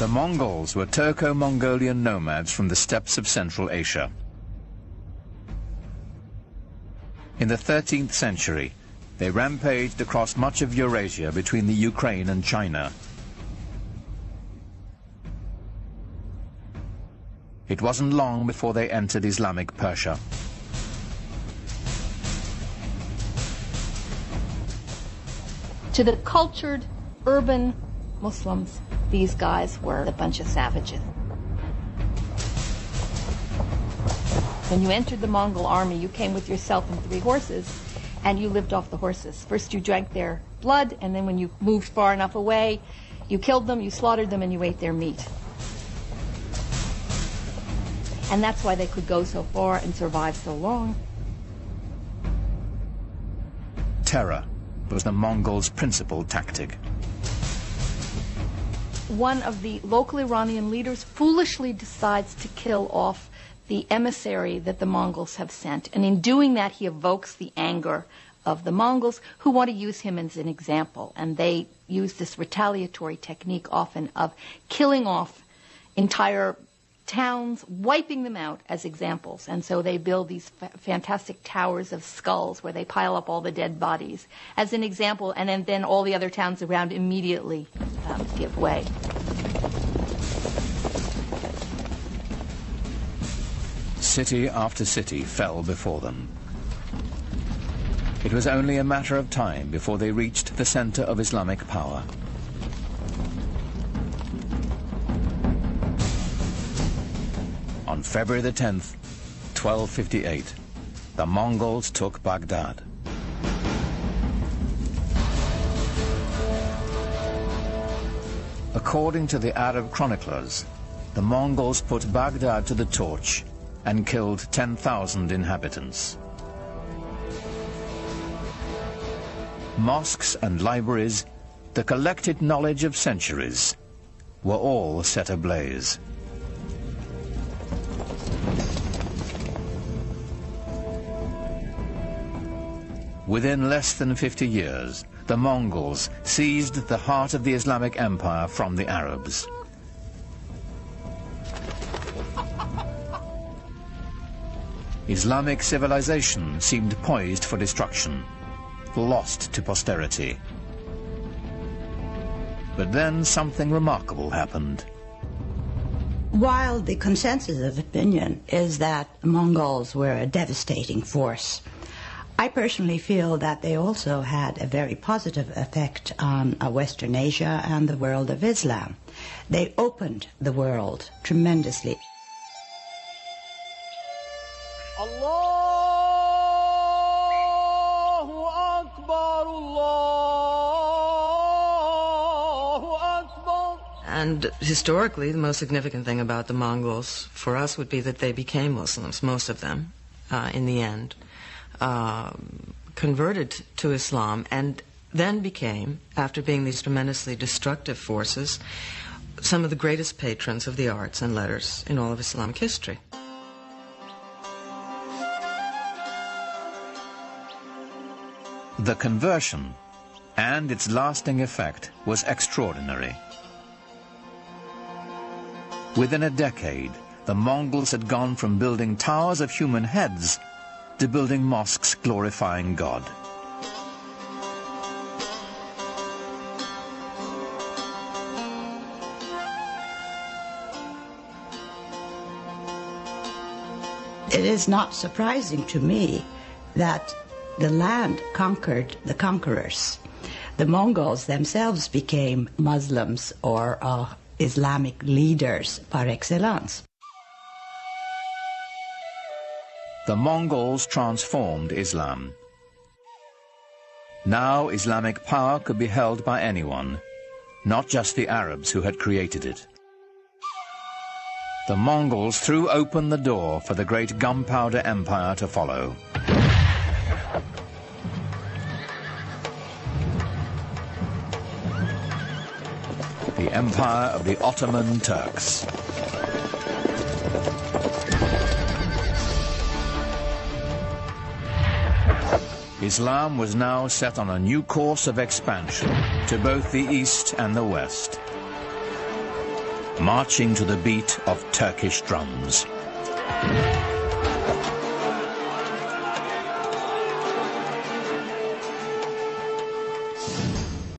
The Mongols were Turco-Mongolian nomads from the steppes of Central Asia. In the 13th century, they rampaged across much of Eurasia between the Ukraine and China. It wasn't long before they entered Islamic Persia. To the cultured, urban Muslims, these guys were a bunch of savages. When you entered the Mongol army, you came with yourself and 3 horses, and you lived off the horses. First you drank their blood, and then when you moved far enough away, you killed them, you slaughtered them, and you ate their meat. And that's why they could go so far and survive so long. Terror was the Mongols' principal tactic. One of the local Iranian leaders foolishly decides to kill off the emissary that the Mongols have sent. And in doing that, he evokes the anger of the Mongols, who want to use him as an example. And they use this retaliatory technique often of killing off entire towns, wiping them out as examples. And so they build these fantastic towers of skulls where they pile up all the dead bodies as an example, and then all the other towns around immediately give way. City after city fell before them. It was only a matter of time before they reached the center of Islamic power. On February the 10th, 1258, the Mongols took Baghdad. According to the Arab chroniclers, the Mongols put Baghdad to the torch and killed 10,000 inhabitants. Mosques and libraries, the collected knowledge of centuries, were all set ablaze. Within less than 50 years, the Mongols seized the heart of the Islamic Empire from the Arabs. Islamic civilization seemed poised for destruction, lost to posterity. But then something remarkable happened. While the consensus of opinion is that Mongols were a devastating force, I personally feel that they also had a very positive effect on Western Asia and the world of Islam. They opened the world tremendously. Allahu Akbar, Allahu Akbar. And historically, the most significant thing about the Mongols for us would be that they became Muslims, most of them, in the end. Converted to Islam, and then became, after being these tremendously destructive forces, some of the greatest patrons of the arts and letters in all of Islamic history. The conversion and its lasting effect was extraordinary. Within a decade, the Mongols had gone from building towers of human heads to building mosques glorifying God. It is not surprising to me that the land conquered the conquerors. The Mongols themselves became Muslims or Islamic leaders par excellence. The Mongols transformed Islam. Now Islamic power could be held by anyone, not just the Arabs who had created it. The Mongols threw open the door for the great gunpowder empire to follow. The empire of the Ottoman Turks. Islam was now set on a new course of expansion to both the East and the West. marching to the beat of Turkish drums.